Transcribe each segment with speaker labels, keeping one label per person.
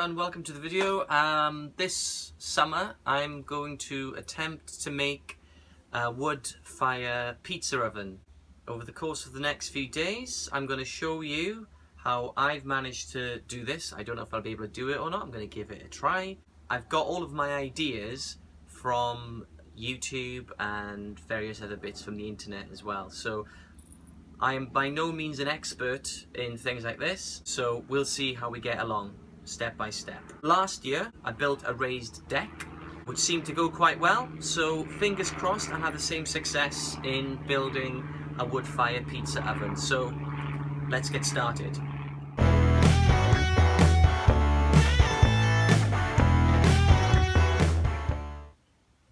Speaker 1: and welcome to the video. This summer I'm going to attempt to make a wood fire pizza oven. Over the course of the next few days I'm going to show you how I've managed to do this. I don't know if I'll be able to do it or not. I'm going to give it a try. I've got all of my ideas from YouTube and various other bits from the internet as well. So I am by no means an expert in things like this, so we'll see how we get along step by step. Last year I built a raised deck which seemed to go quite well, so fingers crossed I'll have the same success in building a wood fire pizza oven. So let's get started.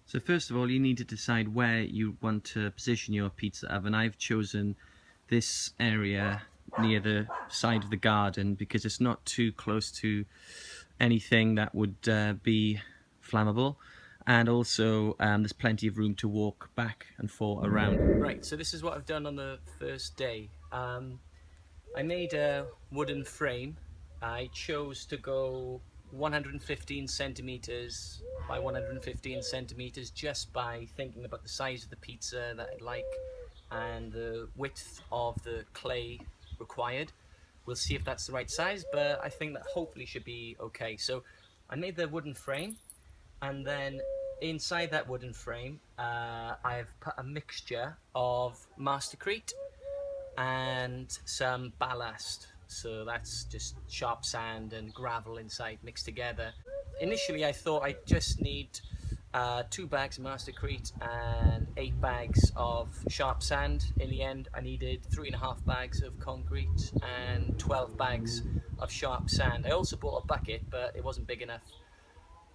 Speaker 1: So first of all, you need to decide where you want to position your pizza oven. I've chosen this area near the side of the garden because it's not too close to anything that would be flammable, and also there's plenty of room to walk back and forth around. Right, so this is what I've done on the first day. I made a wooden frame. I chose to go 115 centimeters by 115 centimeters just by thinking about the size of the pizza that I'd like and the width of the clay required. We'll see if that's the right size, but I think that hopefully should be okay. So I made the wooden frame, and then inside that wooden frame I've put a mixture of mastercrete and some ballast. So that's just sharp sand and gravel inside mixed together. Initially I thought I just need 2 bags of mastercrete and 8 bags of sharp sand. In the end I needed 3.5 bags of concrete and 12 bags of sharp sand. I also bought a bucket, but it wasn't big enough,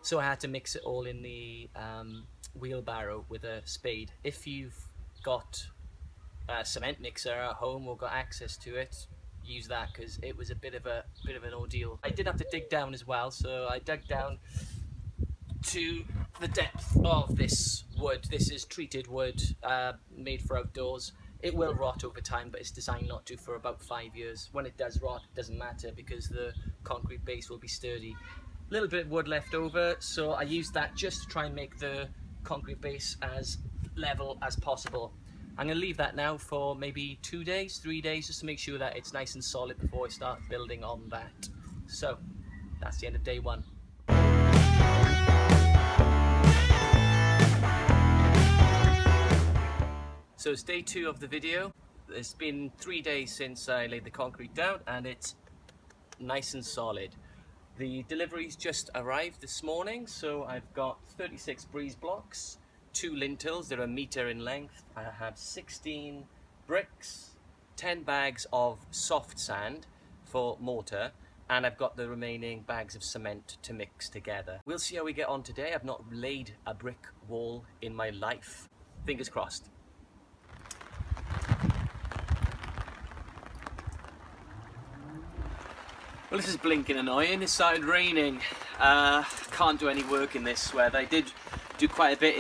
Speaker 1: so I had to mix it all in the wheelbarrow with a spade. If you've got a cement mixer at home or got access to it, use that, because it was a bit of an ordeal. I did have to dig down as well, so I dug down to the depth of this wood. This is treated wood, made for outdoors. It will rot over time, but it's designed not to for about 5 years. When it does rot, it doesn't matter because the concrete base will be sturdy. A little bit of wood left over, so I used that just to try and make the concrete base as level as possible. I'm going to leave that now for maybe 2 days, 3 days, just to make sure that it's nice and solid before I start building on that. So that's the end of day one. So it's day 2 of the video. It's been 3 days since I laid the concrete down, and it's nice and solid. The deliveries just arrived this morning, so I've got 36 breeze blocks, 2 lintels, they're 1 meter in length. I have 16 bricks, 10 bags of soft sand for mortar, and I've got the remaining bags of cement to mix together. We'll see how we get on today. I've not laid a brick wall in my life. Fingers crossed. Well, this is blinking annoying. It started raining. Can't do any work in this weather. I did do quite a bit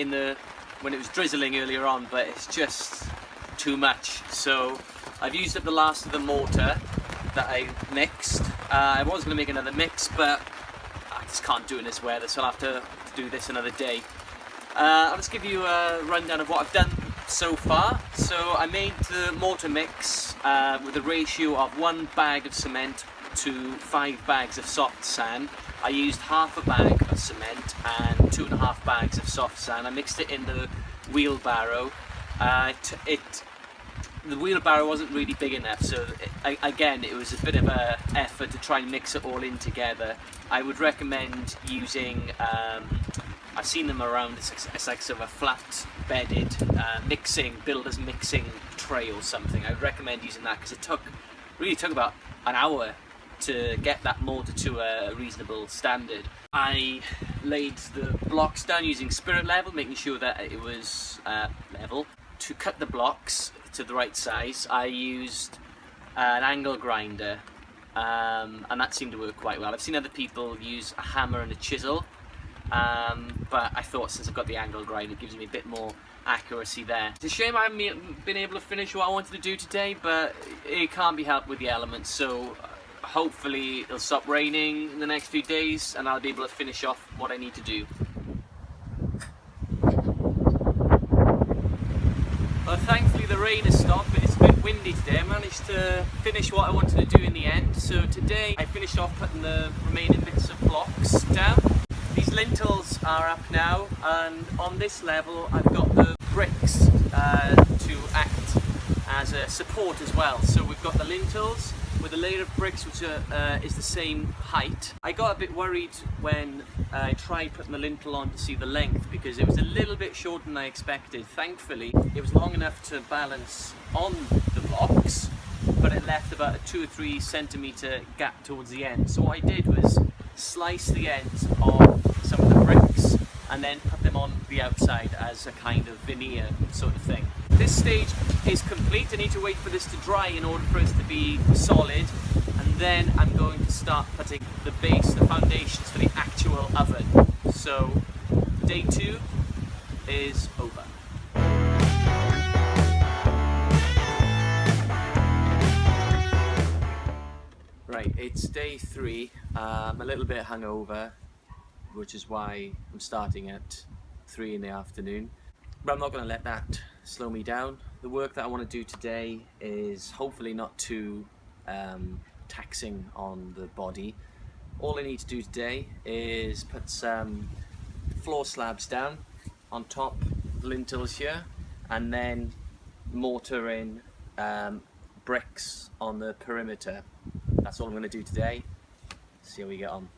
Speaker 1: when it was drizzling earlier on, but it's just too much. So I've used up the last of the mortar that I mixed. I was going to make another mix, but I just can't do it in this weather, so I'll have to do this another day. I'll just give you a rundown of what I've done so far. So I made the mortar mix with a ratio of 1 bag of cement to 5 bags of soft sand. I used half a bag of cement and 2.5 bags of soft sand. I mixed it in the wheelbarrow. The wheelbarrow wasn't really big enough, so again it was a bit of an effort to try and mix it all in together. I would recommend using, I've seen them around, it's like sort of a flat bedded builder's mixing tray or something. I'd recommend using that because it really took about an hour to get that mortar to a reasonable standard. I laid the blocks down using spirit level, making sure that it was level. To cut the blocks to the right size, I used an angle grinder, and that seemed to work quite well. I've seen other people use a hammer and a chisel, but I thought since I've got the angle grinder, it gives me a bit more accuracy there. It's a shame I haven't been able to finish what I wanted to do today, but it can't be helped with the elements, so hopefully it'll stop raining in the next few days and I'll be able to finish off what I need to do. Well, thankfully the rain has stopped, but it's a bit windy today. I managed to finish what I wanted to do in the end. So today I finished off putting the remaining bits of blocks down. These lintels are up now, and on this level I've got the bricks to act as a support as well. So we've got the lintels with a layer of bricks which is the same height. I got a bit worried when I tried putting the lintel on to see the length, because it was a little bit shorter than I expected. Thankfully it was long enough to balance on the blocks, but it left about a 2 or 3 centimetre gap towards the end. So what I did was slice the ends of some of the bricks and then put them on the outside as a kind of veneer sort of thing. This stage is complete. I need to wait for this to dry in order for it to be solid, and then I'm going to start putting the base, the foundations for the actual oven. So day 2 is over. Right, it's day 3. I'm a little bit hungover, which is why I'm starting at 3 in the afternoon. But I'm not going to let that slow me down. The work that I want to do today is hopefully not too taxing on the body. All I need to do today is put some floor slabs down on top of the lintels here, and then mortar in bricks on the perimeter. That's all I'm going to do today. See how we get on.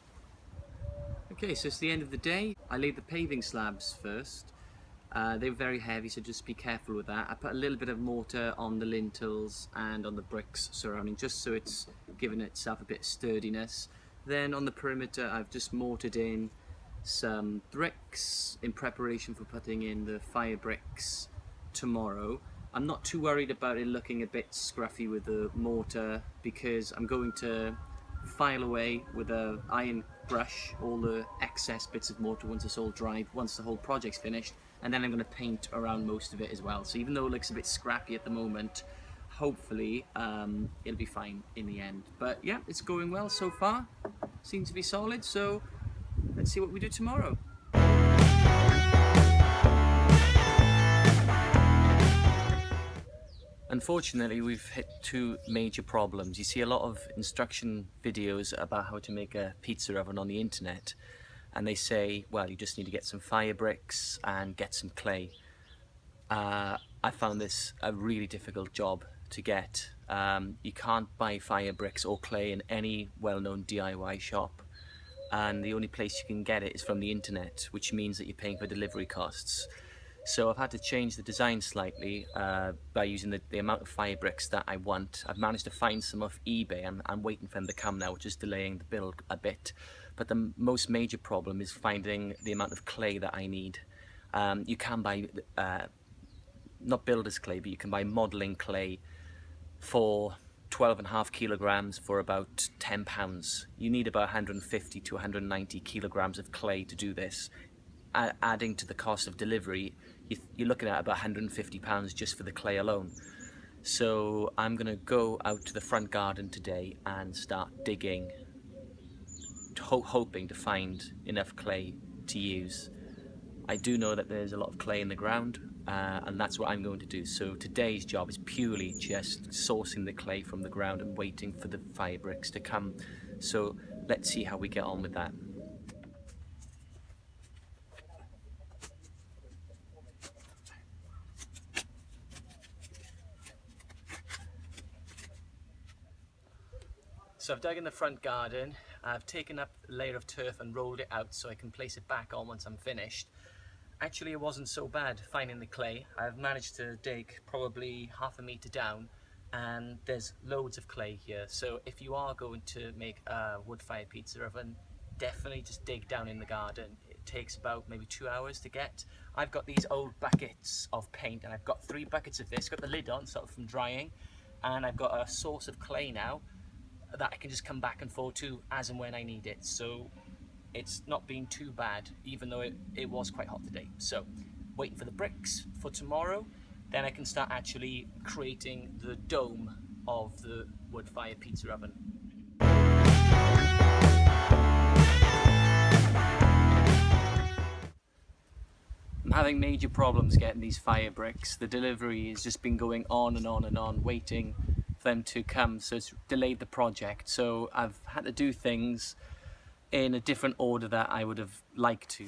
Speaker 1: Okay, so it's the end of the day. I laid the paving slabs first. They were very heavy, so just be careful with that. I put a little bit of mortar on the lintels and on the bricks surrounding, just so it's given itself a bit of sturdiness. Then on the perimeter I've just mortared in some bricks in preparation for putting in the fire bricks tomorrow. I'm not too worried about it looking a bit scruffy with the mortar, because I'm going to file away with an iron brush all the excess bits of mortar once it's all dried, once the whole project's finished, and then I'm going to paint around most of it as well. So even though it looks a bit scrappy at the moment, hopefully it'll be fine in the end. But yeah, it's going well so far, seems to be solid, so let's see what we do tomorrow. Unfortunately, we've hit 2 major problems. You see a lot of instruction videos about how to make a pizza oven on the internet, and they say, well, you just need to get some fire bricks and get some clay. I found this a really difficult job to get. You can't buy fire bricks or clay in any well-known DIY shop, and the only place you can get it is from the internet, which means that you're paying for delivery costs. So I've had to change the design slightly by using the amount of fire bricks that I want. I've managed to find some off eBay. I'm waiting for them to come now, which is delaying the build a bit. But the most major problem is finding the amount of clay that I need. You can buy, not builder's clay, but you can buy modelling clay for 12.5 kilograms for about £10. You need about 150 to 190 kilograms of clay to do this. Adding to the cost of delivery, you're looking at about £150 just for the clay alone. So I'm going to go out to the front garden today and start digging, hoping to find enough clay to use. I do know that there's a lot of clay in the ground, and that's what I'm going to do. So today's job is purely just sourcing the clay from the ground and waiting for the fire bricks to come. So let's see how we get on with that. So I've dug in the front garden. I've taken up a layer of turf and rolled it out so I can place it back on once I'm finished. Actually, it wasn't so bad finding the clay. I've managed to dig probably half a metre down, and there's loads of clay here. So if you are going to make a wood-fired pizza oven, definitely just dig down in the garden. It takes about maybe 2 hours to get. I've got these old buckets of paint, and I've got 3 buckets of this. Got the lid on, sort of from drying, and I've got a source of clay now that I can just come back and forth to as and when I need it. So it's not been too bad, even though it was quite hot today. So waiting for the bricks for tomorrow, then I can start actually creating the dome of the wood-fired pizza oven. having major problems getting these fire bricks. The delivery has just been going on and on and on, waiting for them to come, so it's delayed the project. So I've had to do things in a different order that I would have liked to.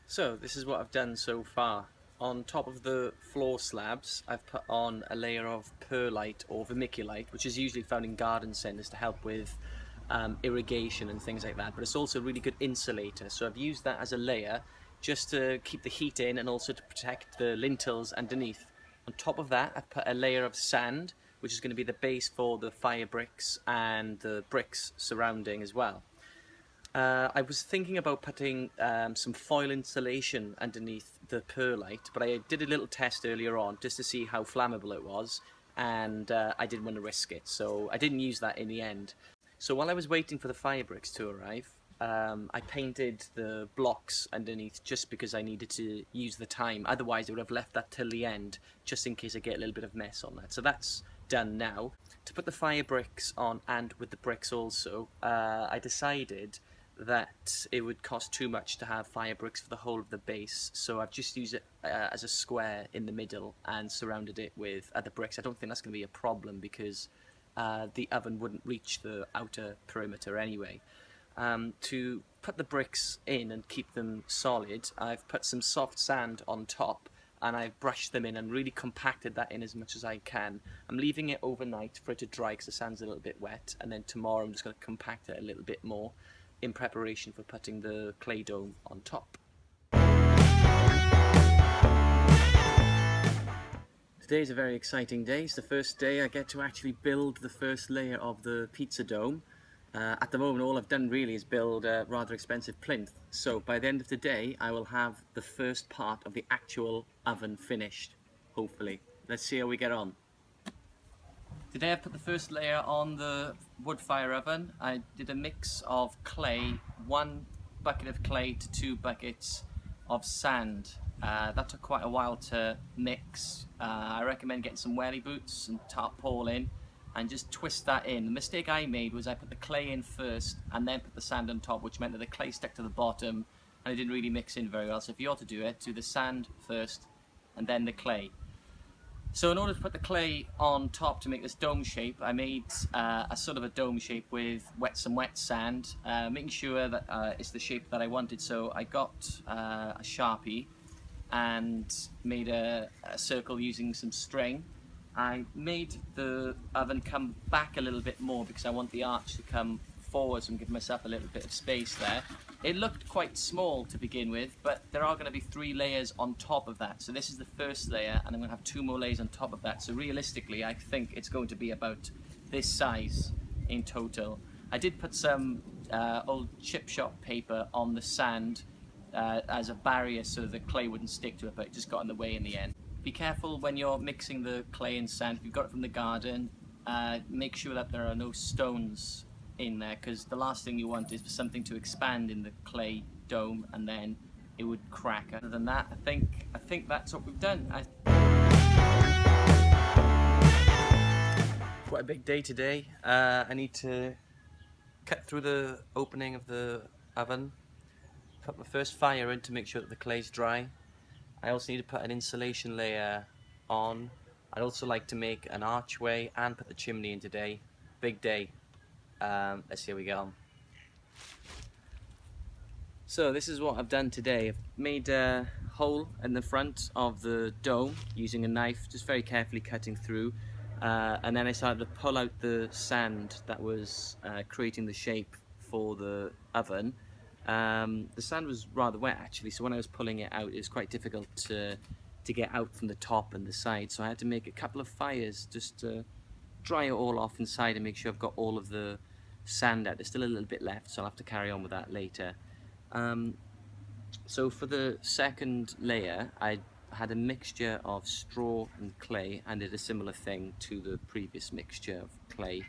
Speaker 1: So this is what I've done so far. On top of the floor slabs, I've put on a layer of perlite or vermiculite, which is usually found in garden centres to help with irrigation and things like that, but it's also a really good insulator. So I've used that as a layer just to keep the heat in and also to protect the lintels underneath. On top of that, I've put a layer of sand, which is going to be the base for the fire bricks and the bricks surrounding as well. I was thinking about putting some foil insulation underneath the perlite, but I did a little test earlier on just to see how flammable it was, and I didn't want to risk it, so I didn't use that in the end. So while I was waiting for the fire bricks to arrive, I painted the blocks underneath just because I needed to use the time. Otherwise I would have left that till the end just in case I get a little bit of mess on that. So that's done now. To put the fire bricks on and with the bricks also, I decided that it would cost too much to have fire bricks for the whole of the base, so I've just used it as a square in the middle and surrounded it with other bricks. I don't think that's going to be a problem because the oven wouldn't reach the outer perimeter anyway. To put the bricks in and keep them solid, I've put some soft sand on top and I've brushed them in and really compacted that in as much as I can. I'm leaving it overnight for it to dry because the sand's a little bit wet, and then tomorrow I'm just going to compact it a little bit more in preparation for putting the clay dome on top. Today's a very exciting day. It's the first day I get to actually build the first layer of the pizza dome. At the moment all I've done really is build a rather expensive plinth, so by the end of the day I will have the first part of the actual oven finished, hopefully. Let's see how we get on. Today I put the first layer on the wood fire oven. I did a mix of clay, 1 bucket of clay to 2 buckets of sand. That took quite a while to mix. I recommend getting some welly boots and tarpaulin and just twist that in. The mistake I made was I put the clay in first and then put the sand on top, which meant that the clay stuck to the bottom and it didn't really mix in very well. So if you ought to do it, do the sand first and then the clay. So in order to put the clay on top to make this dome shape, I made a sort of a dome shape with some wet sand, making sure that it's the shape that I wanted. So I got a Sharpie and made a circle using some string. I made the oven come back a little bit more because I want the arch to come forwards and give myself a little bit of space there. It looked quite small to begin with, but there are going to be 3 layers on top of that. So this is the first layer and I'm going to have 2 more layers on top of that. So realistically I think it's going to be about this size in total. I did put some old chip shop paper on the sand as a barrier so the clay wouldn't stick to it, but it just got in the way in the end. Be careful when you're mixing the clay and sand. If you've got it from the garden, make sure that there are no stones in there, because the last thing you want is for something to expand in the clay dome and then it would crack. Other than that, I think that's what we've done. Quite a big day today. I need to cut through the opening of the oven, put my first fire in to make sure that the clay's dry. I also need to put an insulation layer on. I'd also like to make an archway and put the chimney in today. Big day. Let's see how we get on. So this is what I've done today. I've made a hole in the front of the dome using a knife, just very carefully cutting through. And then I started to pull out the sand that was creating the shape for the oven. The sand was rather wet actually, so when I was pulling it out it was quite difficult to get out from the top and the side, so I had to make a couple of fires just to dry it all off inside and make sure I've got all of the sand out. There's still a little bit left, so I'll have to carry on with that later. So for the second layer I had a mixture of straw and clay and did a similar thing to the previous mixture of clay,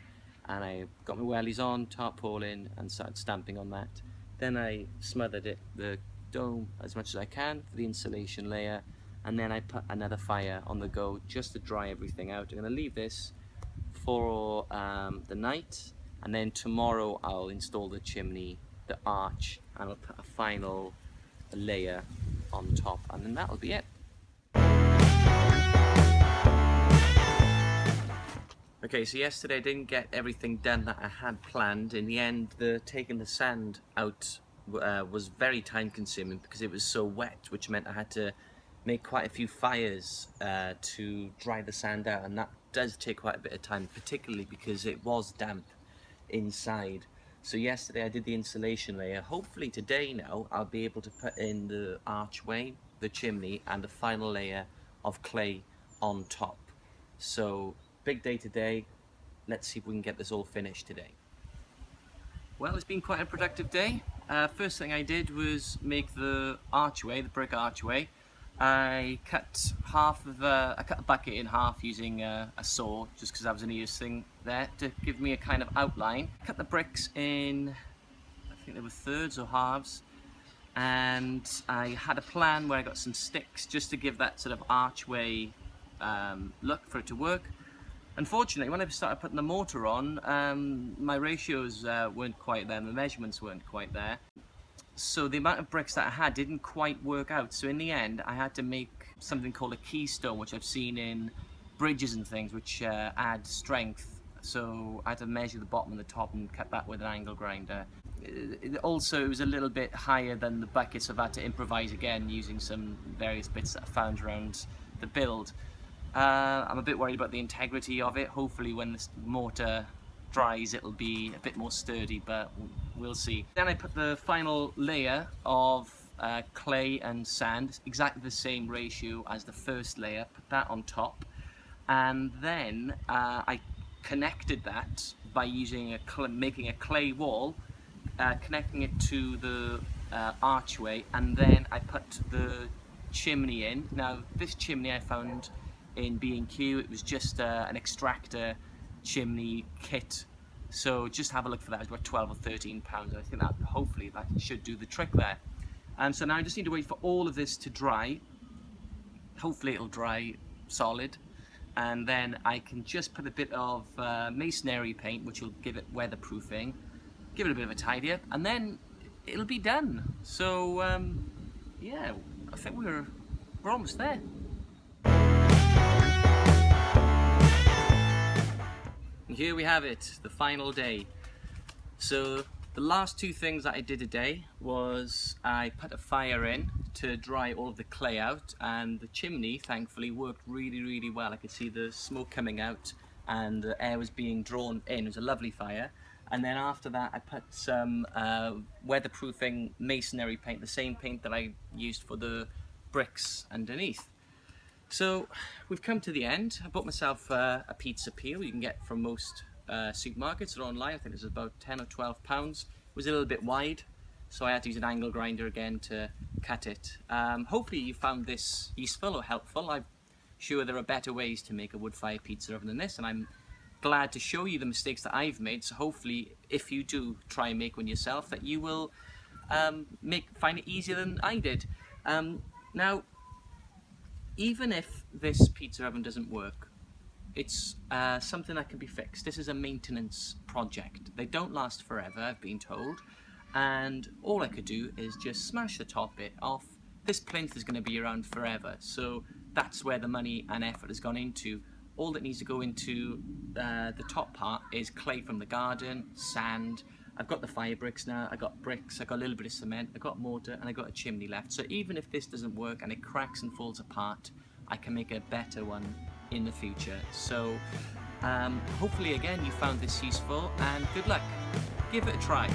Speaker 1: and I got my wellies on, tarpaulin, and started stamping on that. Then I smothered the dome as much as I can for the insulation layer, and then I put another fire on the go just to dry everything out. I'm going to leave this for the night, and then tomorrow I'll install the chimney, the arch, and I'll put a final layer on top, and then that'll be it. Okay, so yesterday I didn't get everything done that I had planned. In the end, taking the sand out was very time consuming because it was so wet, which meant I had to make quite a few fires to dry the sand out, and that does take quite a bit of time, particularly because it was damp inside. So yesterday I did the insulation layer. Hopefully today now I'll be able to put in the archway, the chimney, and the final layer of clay on top. So big day today. Let's see if we can get this all finished today. Well, it's been quite a productive day. First thing I did was make the archway, the brick archway. I cut the bucket in half using a saw, just because that was an easiest thing there to give me a kind of outline. Cut the bricks in, I think they were thirds or halves, and I had a plan where I got some sticks just to give that sort of archway look for it to work. Unfortunately, when I started putting the mortar on, my ratios weren't quite there, the measurements weren't quite there. So the amount of bricks that I had didn't quite work out. So in the end, I had to make something called a keystone, which I've seen in bridges and things, which add strength. So I had to measure the bottom and the top and cut that with an angle grinder. It was a little bit higher than the bucket, so I've had to improvise again using some various bits that I found around the build. I'm a bit worried about the integrity of it. Hopefully when the mortar dries it'll be a bit more sturdy, but we'll see. Then I put the final layer of clay and sand, exactly the same ratio as the first layer, put that on top, and then I connected that by using making a clay wall, connecting it to the archway, and then I put the chimney in. Now this chimney I found in B&Q, it was just an extractor chimney kit, so just have a look for that. It's about 12 or 13 pounds, and I think that hopefully that should do the trick there. And so now I just need to wait for all of this to dry. Hopefully it'll dry solid, and then I can just put a bit of masonry paint, which will give it weatherproofing, give it a bit of a tidy up, and then it'll be done. So yeah, I think we're almost there. And here we have it, the final day. So the last two things that I did today was I put a fire in to dry all of the clay out, and the chimney thankfully worked really well. I could see the smoke coming out and the air was being drawn in. It was a lovely fire. And then after that I put some weatherproofing masonry paint, the same paint that I used for the bricks underneath. So we've come to the end. I bought myself a pizza peel you can get from most supermarkets or online. I think it was about 10 or 12 pounds. It was a little bit wide, so I had to use an angle grinder again to cut it. Hopefully you found this useful or helpful. I'm sure there are better ways to make a wood-fired pizza oven than this, and I'm glad to show you the mistakes that I've made. So hopefully if you do try and make one yourself, that you will find it easier than I did. Now, even if this pizza oven doesn't work, it's something that can be fixed. This is a maintenance project. They don't last forever, I've been told, and all I could do is just smash the top bit off. This plinth is going to be around forever, so that's where the money and effort has gone into. All that needs to go into the top part is clay from the garden, sand. I've got the fire bricks now, I got bricks, I got a little bit of cement, I got mortar, and I got a chimney left. So even if this doesn't work and it cracks and falls apart, I can make a better one in the future. So hopefully again you found this useful, and good luck. Give it a try.